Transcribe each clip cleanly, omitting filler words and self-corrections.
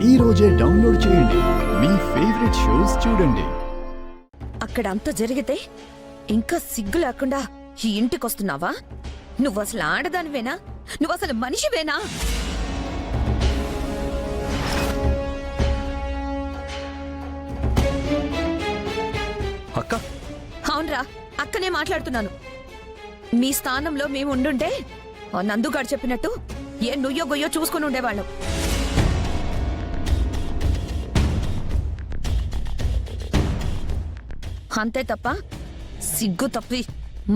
ఈ రోజే డౌన్లోడ్ చేయండి. మీ ఫేవరెట్ షోస్ చూడండి. అక్కడ అంత జరిగితే ఇంకా సిగ్గు లేకుండా ఈ ఇంటికొస్తున్నావా? నువ్వసలు ఆడదానివేనా? నువ్వసలు మనిషివేనా? అక్క, అవునరా, అక్కనే మాట్లాడుతున్నాను. మీ స్థానంలో మేము ఉండుంటే ఆ నందుగాడు చెప్పినట్టు ఏ నుయ్యో గొయ్యో చూసుకుని ఉండేవాళ్ళం. అంతే తప్ప సిగ్గు తప్పి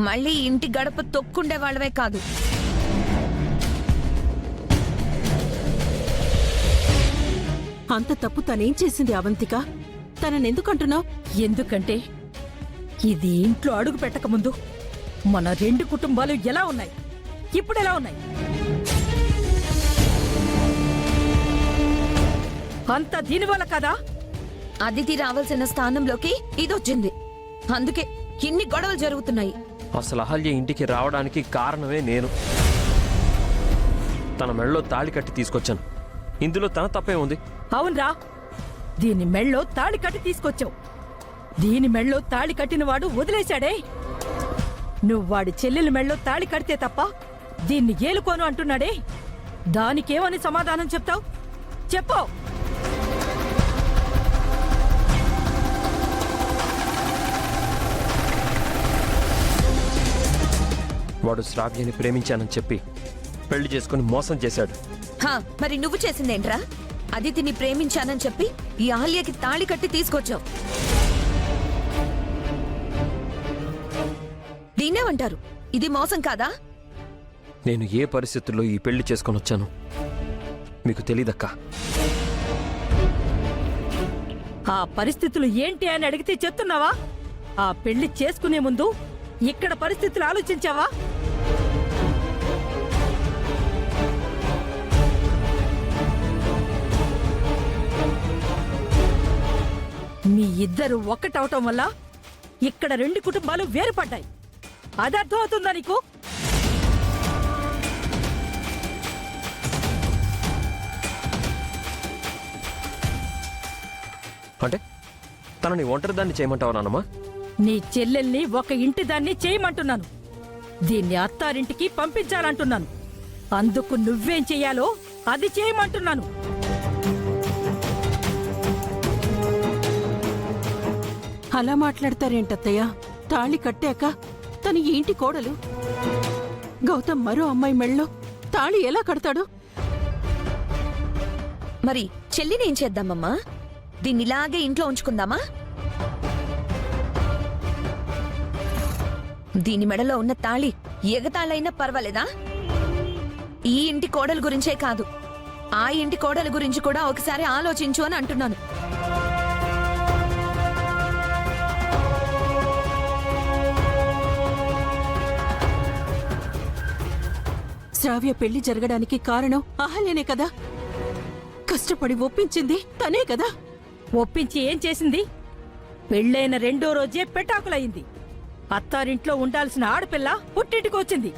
మళ్ళీ ఇంటి గడప తొక్కుండే వాళ్ళవే కాదు. అంత తప్పు తనేం చేసింది అవంతిక? తననెందుకంటున్నావు? ఎందుకంటే ఇది ఇంట్లో అడుగు పెట్టకముందు మన రెండు కుటుంబాలు ఎలా ఉన్నాయి, ఇప్పుడెలా ఉన్నాయి? అంత దీనివల్ల కదా అదితి రావాల్సిన స్థానంలోకి ఇదొచ్చింది. అందుకే ఇన్ని గొడవలు జరుగుతున్నాయి. అసలు అహల్య ఇంటికి రావడానికి కారణమే నేను. తన మెడలో తాళి కట్టి తీసుకొచ్చాను. ఇందులో తన తప్పే ఉంది. అవునరా, దీని మెళ్ళో తాళి కట్టి తీసుకొచ్చావు. దీని మెళ్ళో తాళి కట్టిన వాడు వదిలేశాడే. నువ్వు వాడి చెల్లెల మెళ్ళో తాళి కడితే తప్ప దీన్ని ఏలుకోను అంటున్నాడే. దానికేమని సమాధానం చెప్తావు? చెప్పు. వాడు శ్రావ్యని ప్రేమించానని చెప్పి పెళ్లి చేసుకుని మోసం చేశాడు. మరి నువ్వు చేసిందేంట్రా? అదితిని ప్రేమించానని చెప్పి ఈ అహల్యకి తాళి కట్టి తీసుకొచ్చావు. దీన్నేమంటారు? ఇది మోసం కాదా? నేను ఏ పరిస్థితుల్లో ఈ పెళ్లి చేసుకొని వచ్చాను మీకు తెలీదక్కా. ఆ పరిస్థితులు ఏంటి అని అడిగితే చెప్తున్నావా? ఆ పెళ్లి చేసుకునే ముందు ఇక్కడ పరిస్థితులు ఆలోచించావా? మీ ఇద్దరు ఒక్కటవటం వల్ల ఇక్కడ రెండు కుటుంబాలు వేరుపడ్డాయి. అది అర్థం అవుతుందా నీకు? అంటే తనని ఒంటరిదాన్ని చేయమంటావా నాన్నమ్మా? నీ చెల్లెల్ని ఒక ఇంటి దాన్ని చేయమంటున్నాను. దీన్ని అత్తారింటికి పంపించాలంటున్నాను. అందుకు నువ్వేం చెయ్యాలో అది చేయమంటున్నాను. అలా మాట్లాడతారేంటత్తయ్య? తాళి కట్టాక తన ఈ ఇంటి కోడలు. గౌతమ్ మరో అమ్మాయి మెళ్ళో తాళి ఎలా కడతాడు? మరి చెల్లిని ఏం చేద్దామమ్మా? దీన్నిలాగే ఇంట్లో ఉంచుకుందామా? దీని మెడలో ఉన్న తాళి ఎగతాళైనా పర్వాలేదా? ఈ ఇంటి కోడలు గురించే కాదు, ఆ ఇంటి కోడలు గురించి కూడా ఒకసారి ఆలోచించు అని అంటున్నాను. శ్రావ్య పెళ్లి జరగడానికి కారణం అహల్యనే కదా? కష్టపడి ఒప్పించింది తనే కదా? ఒప్పించి ఏం చేసింది? పెళ్ళైన రెండో రోజే పెటాకులయ్యింది. అత్తారింట్లో ఉండాల్సిన ఆడపిల్ల పుట్టింటికి వచ్చింది.